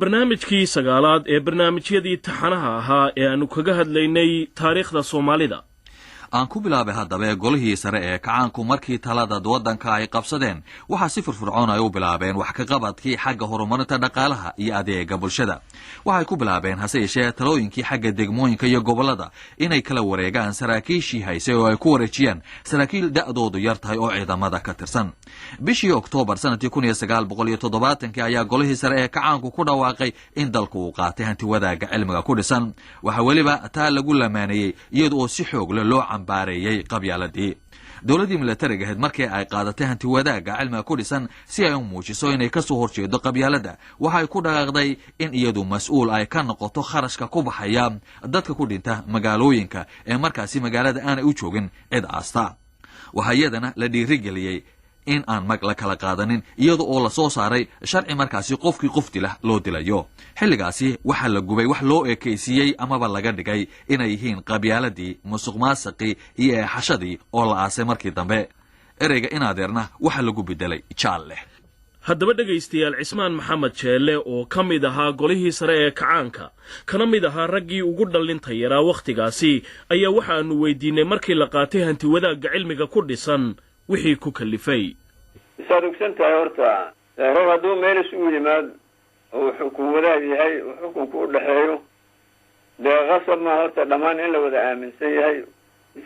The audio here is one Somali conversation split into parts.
barnaamijkii sagaalaad ee barnaamijyadii taxanaha ahaa ee aanu kaga hadlaynay taariikhda Soomaalida. aan ku bilaabay haddaba golihii sare ee kacaanku markii talada waddanka ay qabsadeen waxa si firfircoon ay u bilaabeen wax ka qabadkii xagga horumarinta dhaqaalaha iyo adeega bulshada. waxay ku bilaabeen hase yeeshee talooyinkii xagga degmooyinka iyo gobolada inay kala wareegaan saraakiishii haysay oo ay ku wareejiyaan saraakiil da'doodu yar tahay oo ciidamada ka tirsan. bishii Oktoobar sanadkii 1970 ayaa golihii sare ee kacaanku ku dhawaaqay in dalku uu qaatay hanti wadaaga cilmiga ku dhisan. waxa waliba taa lagu lamaanayay iyadoo si xoog leh loo baareeyay qabyaaladii. dawladii militariga ahayd markii ay qaadatay hanti wadaaga cilmiga ku dhisan si ay u muujiso inay ka soo horjeedo qabyaalada, waxay ku dhaqaaqday in iyadu mas'uul ay ka noqoto kharashka ku baxaya dadka ku dhinta magaalooyinka ee markaasi magaalada aanay u joogin cid asta. waxa iyadana la dhiirigeliyay in aan mag la kala qaadanin iyada oo la soo saaray sharci markaasi qofkii qof dila loo dilayo. xilligaasi waxa la gubay wax loo eekaysiiyey amaba laga dhigay inay yihiin qabyaaladii, musuqmaasuqii iyo eexashadii oo la aasay markii dambe. ereyga inaadeerna waxa lagu bedelay jaalle. haddaba dhegaystayaal, Cismaan Maxamed Jeelle oo ka mid ahaa golihii sare ee kacaanka kana mid ahaa raggii ugu dhalinta yaraa wakhtigaasi ayaa waxaanu weydiinay markii la qaatay hanti wadaagga cilmiga ku dhisan wixii ku kalifay. isaad ogsan tahay horta rag hadduu meel isugu yimaad oo xukun wadaag yahay oo xukunku u dhexeeyo dee qasab ma horta dhammaan in la wada aaminsan yahay.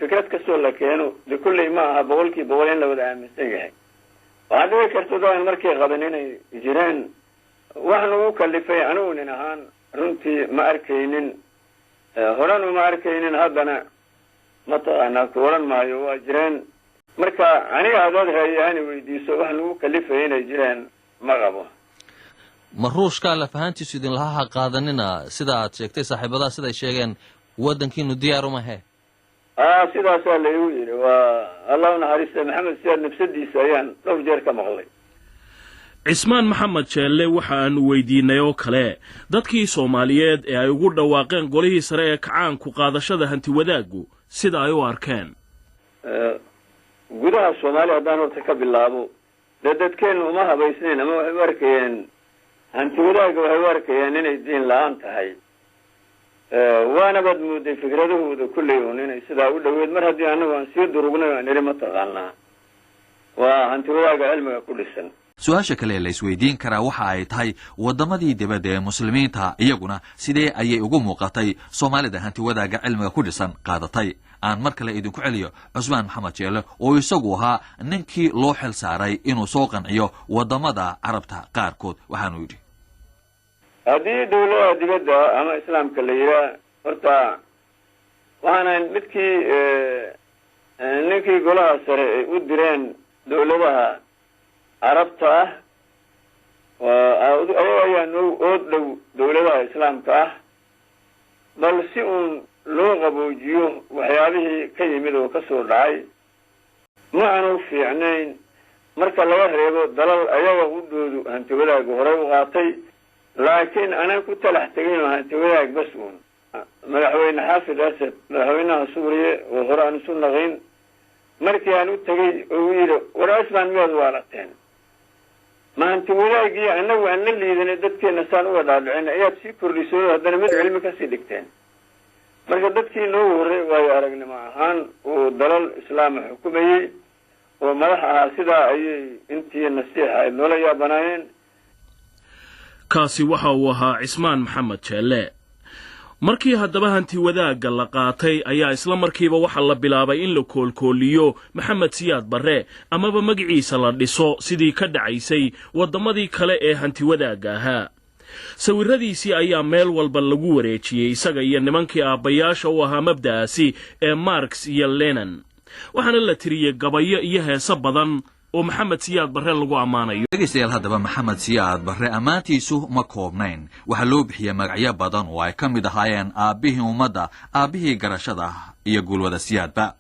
fikrad kastoo la keeno dee kulley ma aha 100% in la wada aaminsan yahay. waxaa dhici karta daan markay qaban inay jireen waxna ugu kalifay anigu nin ahaan runtii ma arkaynin horanu ma arkaynin haddana mataqaanaa ku oran maayo waa jireen. marka aniga hadaad hayaan weydiiso wax lagu kalifay inay jireen ma qabo. ma ruushka la fahantiisu idin laha qaadanina sida aad sheegtay saaxiibada sida ay sheegeen wadankiinu diyaar uma he sidaas la igu yiri waa Allah naxariista Maxamed Siyaad nafsadiisa ayaan dhowr jeer ka maqlay. Cismaan Maxamed Jeelle waxa aan weydiinay oo kale dadkii Soomaaliyeed ee ay ugu dhawaaqeen golihii sare ee kacaanku qaadashada hanti wadaagu sida ay u arkeen. gudaha Soomaaliya hadaan horta ka bilaabo dadkeenu uma habaysnayn ama waxay arkayeen hanti wadaaga waxay arkayeen inay diin la'aan tahay. waana bad mooday fikradahooda kulley inay sidaa u dhaweed mar haddii anagu aan sii durugnay aan iri mataqaanaa waa hanti wadaaga cilmiga ku dhisan. su-aasha kale la isweydiin karaa waxa ay tahay wadamadii dibadda ee muslimiinta iyaguna sidee ayay ugu muuqatay Soomaalida hanti wadaaga cilmiga ku dhisan qaadatay. aan mar kale idinku celiyo Cismaan Maxamed Jeelle oo isagu ahaa ninkii loo xil saaray inuu soo qanciyo wadamada Carabta qaarkood. waxaanu yidhi haddii dawladda dibadda ama islaamka la yiraahdo horta waxaana ninkii golaha sare ay u direen dawladaha Carabta ayaa oo dhow dawladaha islaamka ah bal si uun loo qaboojiyo waxyaabihii ka yimid oo ka soo dhacay ma aanu fiicnayn marka laga reebo dalal ayaga u dhoodu hanti wadaag hore u qaatay. laakiin ana ku talax tagay hanti wadaag bas uun madaxweyne Xaafid Asad madaxweynaha Suuriya oo hore aan soo naqayn markii aan u tagay oo yiri waraasman miyaad waalateen ma hanti wadaagii anagu aan la liidanay dadkeena saan u wadaadhicin ayaad si kordhiso haddana mid cilmi ka sii dhigteen. marka dadkii noo horay way aragnimo ahaan oo dalal islaam xukumayay oo madax ah sida ay intii nasiixa ay nolol yaabanaayeen. kaasi waxa uu ahaa Cismaan Maxamed Jeelle. markii haddaba hanti wadaagga la qaatay ayaa isla markiiba waxa la bilaabay in la koolkooliyo Maxamed Siyaad Barre amaba magaciisa la dhiso sidii ka dhacaysay wadamadii kale ee hanti wadaagga ahaa. sawiradiisii ayaa meel walba lagu wareejiyay isaga iyo nimankii aabbayaasha u ahaa mabda'aasi ee Marx iyo Lenin. waxaana la tiriyay gabayo iyo heeso badan oo Maxamed Siyaad Barre lagu amaanayo. dhegeystayaal haddaba Maxamed Siyaad Barre amaantiisu ma koobnayn. waxa loo bixiyay magacyo badan oo ay ka mid ahaayeen aabbihii ummadda, aabbihii garashada iyo guulwada Siyaadba.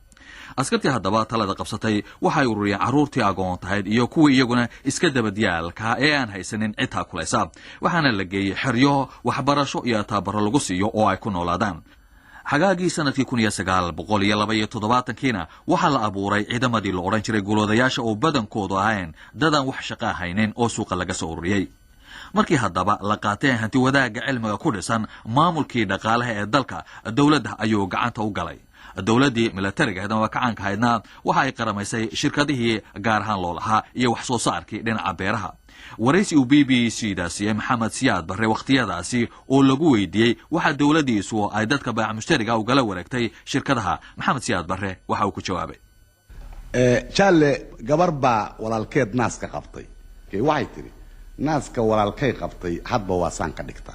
askartii haddaba talada qabsatay waxay ururiyeen carruurtii agoon tahayd iyo kuwii iyaguna iska dabadyaalka ee aan haysanin cid kulaysa. waxaana la geeyey xeryo waxbarasho iyo taabaro lagu siiyo oo ay ku noolaadaan. xagaagii sanadkii 1972 waxaa la abuuray ciidamadii la odhan jiray guuloodayaasha oo badankoodu ahayn dadaan wax shaqo haynin oo suuqa laga soo ururiyey. markii haddaba la qaateen hanti wadaagga cilmiga ku dhisan maamulkii dhaqaalaha ee dalka dowladda ayuu gacanta u galay dowladdii milatariga ahayd ama kacaanka ahaydna waxa ay qaramaysay shirkadihii gaar ahaan loo lahaa iyo wax soo saarkii dhinaca beeraha waraysi uu b b c da siiyey maxamed siyaad barre wakhtiyadaasi oo lagu weydiiyey waxa dowladdiisu ay dadka baac mushtariga ugala wareegtay shirkadaha maxamed siyaad barre waxa uu ku jawaabay jaalle gabar baa walaalkeed naas ka qabtay waxay tidhi naaska walaalkay qabtay hadba waa saan ka dhigta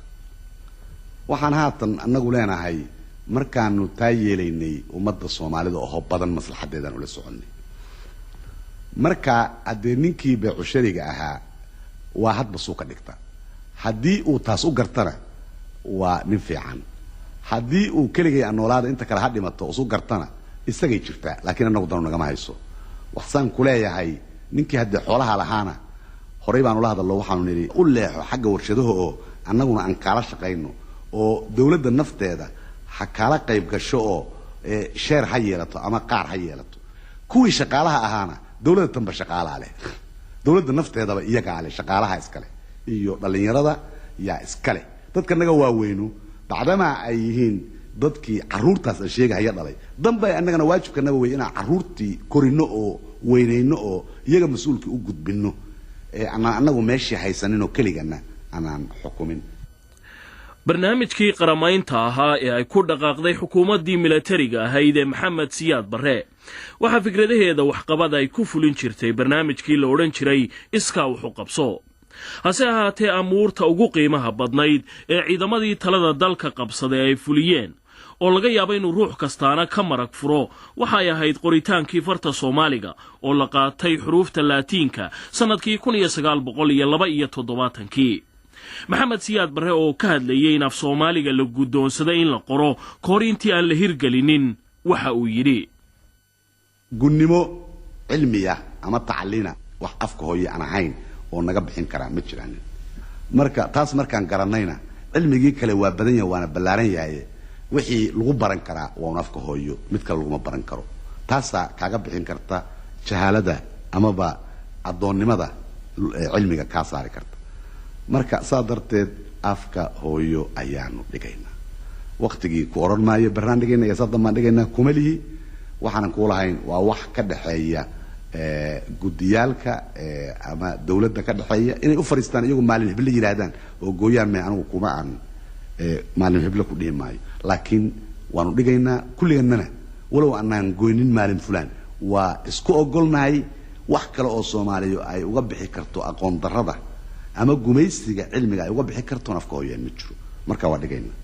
waxaan haatan annagu leenahay markaanu taa yeelaynay ummadda soomaalida oo badan maslaxadeedaan ula soconnay marka haddee ninkii beecushariga ahaa waa hadba suu ka dhigta haddii uu taas u gartana waa nin fiican haddii uu keligay noolaada inta kale ha dhimato isu gartana isagay jirtaa laakiin annagu danu nagama hayso waxsaan ku leeyahay ninkii haddii xoolaha lahaana horey baanu la hadallo waxaanu nidhi u leexo xagga warshadaha oo annaguna aan kaala shaqayno oo dowladda nafteeda ha kaala qayb gasho oo sheer ha yeelato ama qaar ha yeelato kuwii shaqaalaha ahaana dowladda tanba shaqaalaa leh dowladda nafteedaba iyagaa leh shaqaalaha iskale iyo dhallinyarada yaa iskale dadka naga waaweynu bacdamaa ay yihiin dadkii carruurtaas aan sheegahaya dhalay danba annagana waajibkanaga wey inaan carruurtii korino oo weynayno oo iyaga mas-uulkii u gudbinno anaan annagu meeshii haysanin oo keligana anaan xukumin barnaamijkii qaramaynta ahaa ee ay ku dhaqaaqday xukuumaddii milatariga ahayd ee maxamed siyaad barre waxaa fikradaheeda waxqabad ay ku fulin jirtay barnaamijkii la odhan jiray iskaa wuxu qabso hase ahaatee amuurta ugu qiimaha badnayd ee ciidamadii talada dalka qabsaday ay fuliyeen oo laga yaaba inuu ruux kastaana ka marag furo waxay ahayd qoritaankii farta soomaaliga oo la qaatay xuruufta laatiinka sannadkii 1972 maxamed siyaad barre oo ka hadlayay in af soomaaliga la guddoonsaday in la qoro kahor intii aan la hirgelinin waxa uu yidhi gunnimo cilmiya ama tacliina wax afka hooye aan ahayn oo naga bixin karaa ma jiraan marka taas markaan garanayna cilmigii kale waa badan yahay waana ballaaran yahay wixii lagu baran karaa waa afka hooyo mid kale laguma baran karo taasa kaaga bixin karta jahaalada amaba adoonnimada cilmiga ka saari karta marka saa darteed afka hooyo ayaanu dhigaynaa waqtigii ku oran maayo barnaamijkeena iyo sadama dhigaynaa kumalihi waxaan ku lahayn waa wax ka dhaxeeya gudiyaalka ama dawladda ka dhaxeeya inay u fariistaan iyagu maalin hebla yiraahdaan oo gooyaan ma anigu kuma aan maalin hebla ku dhiimaayo laakiin waanu dhigaynaa kulligeennana walow aanaan gooynin maalin fulaan waa isku ogolnahay wax kale oo Soomaaliya ay uga bixi karto aqoon darrada ama gumaysiga cilmiga ay uga bixi karto afka hooyeen ma jiro marka waa dhigaynaa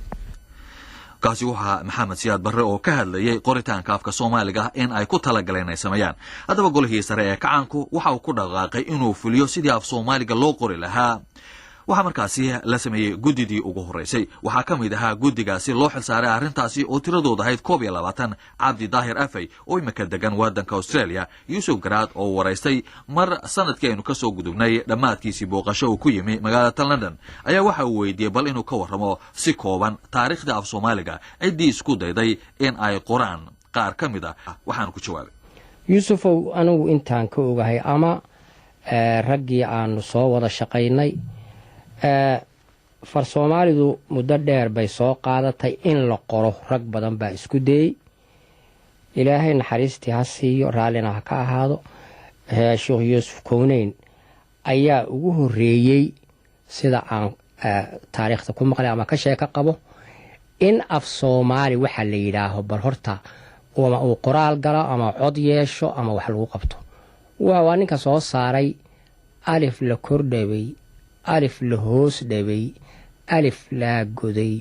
kaasi waxaa maxamed siyaad barre oo ka hadlayay qoritaanka afka Soomaaliga in ay ku talagaleen ay sameeyaan hadaba golihii sare ee kacaanku waxa uu ku dhaqaaqay inuu fuliyo sidii af Soomaaliga loo qori lahaa waxa markaasi la sameeyay gudidii ugu horeysay waxa ka mid ahaa gudigaasi loo xilsaaray arrintaasi oo tiradooda ahayd 22 Cabdi Daahir Afay oo imika degan wadanka Australia Yusuf Garaad oo wareystay mar sanadkii aynu ka soo gudubnay dhamaadkiisii booqasho uu ku yimi magaalada London ayaa waxa uu weydiiyay bal inuu ka warramo si kooban taariikhda af Soomaaliga cidii isku dayday in ay qoraan qaar ka mid ah waxaan ku jawaabay Yusuf anigu intaan ka ogahay ama raggii aan soo wada shaqaynay far Soomaalidu muddo dheer bay soo qaadatay in la qoro rag badan baa isku dayay ilaahay naxariistii ha siiyo raallina ha ka ahaado Sheekh Yuusuf Kowneyn ayaa ugu horeeyay sida aan taariikhda ku maqlay ama ka sheeka qabo in af Soomaali waxa la yiraahdo bal horta uu qoraal gala ama cod yeesho ama wax lagu qabto waa ninka soo saaray alif la kordhabay alif la hoos dhabay alif la goday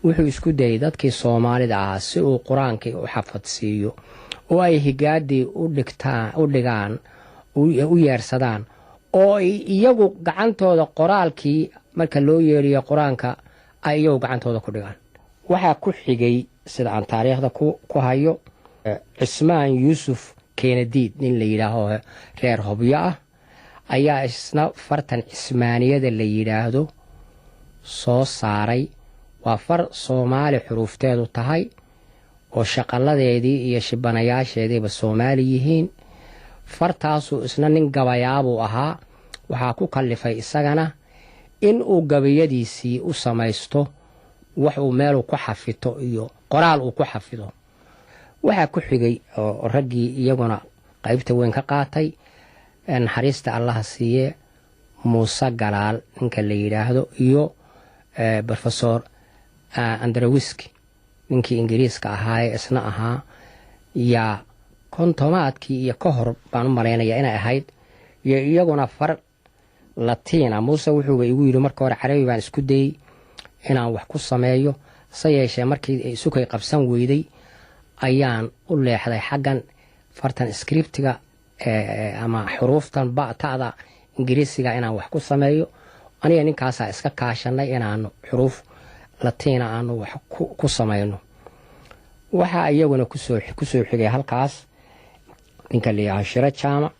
wuxuu isku dayay dadkii Soomaalida ah si uu quraanka u xafadsiiyo oo ay higaadii u dhigaan u yeersadaan oo iyagu gacantooda qoraalkii marka loo yeeriyo quraanka ay iyagu gacantooda ku dhigaan waxa ku xigay sida aan taariikhda ku hayo Cismaan Yuusuf Keenadiid nin la yiraahdo reer Hobyo ah ayaa isna fartan Cismaaniyada la yiraahdo soo saaray waa far Soomaali xuruufteedu tahay oo shaqaladeedii iyo shibanayaasheediiba Soomaali yihiin fartaasu isna nin gabayaabo ahaa waxa ku kallifay isagana in uu gabayadiisii u samaysto wax uu meeluu ku xafito iyo qoraal uu ku xafido. waxaa ku xigay oo raggii iyaguna qaybta weyn ka qaatay naxariista allaha siiye muuse galaal ninka la yidhaahdo iyo professor andrewiski ninkii ingiriiska ahaaye isna ahaa yaa kontomaadkii iyo ka hor baan u malaynayaa inay ahayd iyo iyaguna far latiina. muuse wuxuuba igu yidhi marka hore carabi baan isku dayey inaan wax ku sameeyo, se yeeshee markii isukay qabsan weyday ayaan u leexday xaggan fartan scriptiga ama xuruuftan ta'da ingiriisiga inaan wax ku sameeyo. aniga ninkaasaa iska kaashanay inaanu xuruuf latiina aanu wax ku samayno. waxaa iyaguna kusoo xigay halkaas ninka layaha shiro jaamac,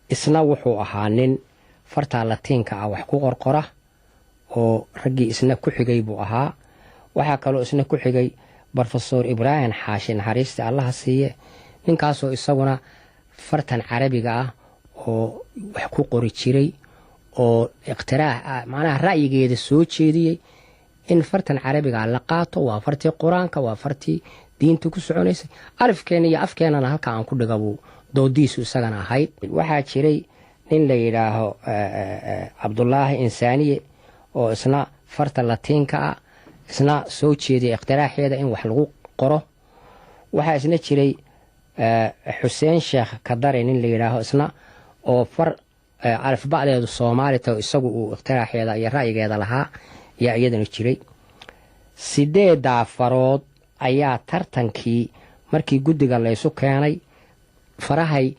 isna wuxuu ahaa nin fartaa latiinka ah wax ku qorqora oo raggii isna ku xigay buu ahaa. waxaa kaloo isna ku xigay professor ibraahim xaashi naxariista allaha siiye, ninkaasoo isaguna fartan carabiga ah oo wax ku qori jiray oo iqtiraax macnaha ra'yigeeda soo jeediyey in fartan carabiga la qaato. waa fartii qur-aanka, waa fartii diinta ku soconaysay. alifkeena iyo afkeenana halka aan ku dhiga buu doodiisu isagana ahayd. waxaa jiray nin la yidhaaho cabdulaahi insaaniye oo isna farta latiinka ah isna soo jeediyay iqtiraaxeeda in wax lagu qoro. waxaa isna jiray xuseen sheekh kadare nin la yidhaaho isna oo far alifba'deedu soomaali taho isagu uu iqtiraaxeeda iyo ra'yigeeda lahaa ayaa iyadana jiray. 8 farood ayaa tartankii markii guddiga laysu keenay farahay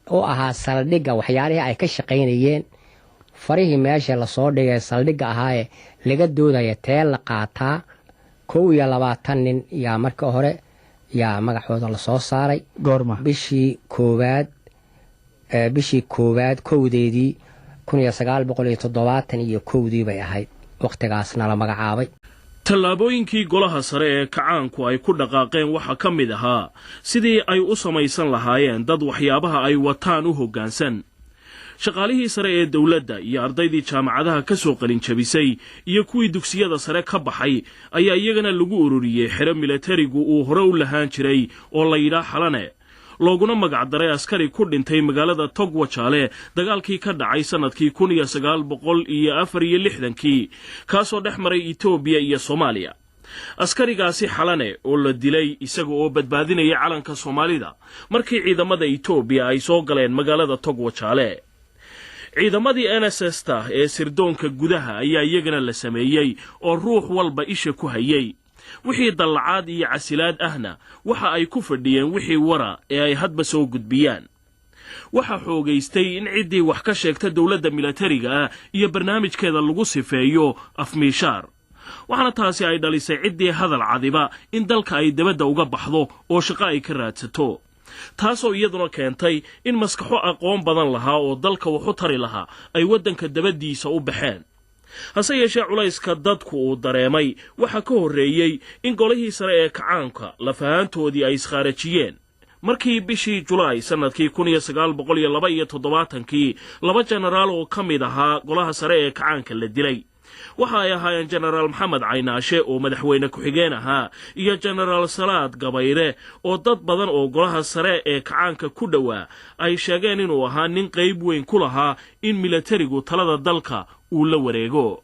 oo ahaa saldhigga waxyaalihii ay ka shaqaynayeen, farihii meesha lasoo dhigay saldhigga ahaaye laga doodaya tee la qaataa. 21 nin yaa marka hore yaa magacooda lasoo saaray. goorma bishii koowaad kowdeedii 1971 bay ahayd. wakhtigaasna la magacaabay. tallaabooyinkii golaha sare ee kacaanku ay ku dhaqaaqeen waxaa ka mid ahaa sidii ay u samaysan lahaayeen dad waxyaabaha ay wataan u hoggaansan. shaqaalihii sare ee dawladda iyo ardaydii jaamacadaha ka soo qalinjabisay iyo kuwii dugsiyada sare ka baxay ayaa iyagana lagu ururiyey xero milatarigu uu hore u lahaan jiray oo la yidhaa xalane, looguna magacdaray askari ku dhintay magaalada togwajaale dagaalkii ka dhacay sannadkii 1964 kaasoo dhex maray etoobiya iyo soomaaliya. askarigaasi xalane oo la dilay isaga oo badbaadinaya calanka soomaalida markii ciidamada etoobiya ay soo galeen magaalada togwajaale. ciidamadii NSS-ta ee sirdoonka gudaha ayaa iyagana la sameeyey oo ruux walba isha ku hayay. wixii dallacaad iyo casilaad ahna waxa ay ku fadhiyeen wixii wara ee ay hadba soo gudbiyaan. waxaa xoogaystay in ciddii wax ka sheegta dawladda milatariga ah iyo barnaamijkeeda lagu sifeeyo afmiishaar. waxaana taasi ay dhalisay ciddii hadal cadiba in dalka ay dabadda uga baxdo oo shaqo ay ka raadsato, taasoo iyaduna keentay in maskaxo aqoon badan lahaa oo dalka waxu tari lahaa ay waddanka dabaddiisa u baxeen. hase yeeshee culayska dadku uu dareemay waxaa ka horreeyey in golihii sare ee kacaanka lafahaantoodii ay iskhaarajiyeen. markii bishii julaay sannadkii 1972 laba jenaraal oo ka mid ahaa golaha sare ee kacaanka la dilay. waxa ay ahaayeen jenaraal maxamed caynaashe oo madaxweyne ku-xigeen ahaa iyo jenaraal salaad gabayre oo dad badan oo golaha sare ee kacaanka ku dhowaa ay sheegeen inuu ahaa nin qayb weyn ku lahaa in milatarigu talada dalka uu la wareego.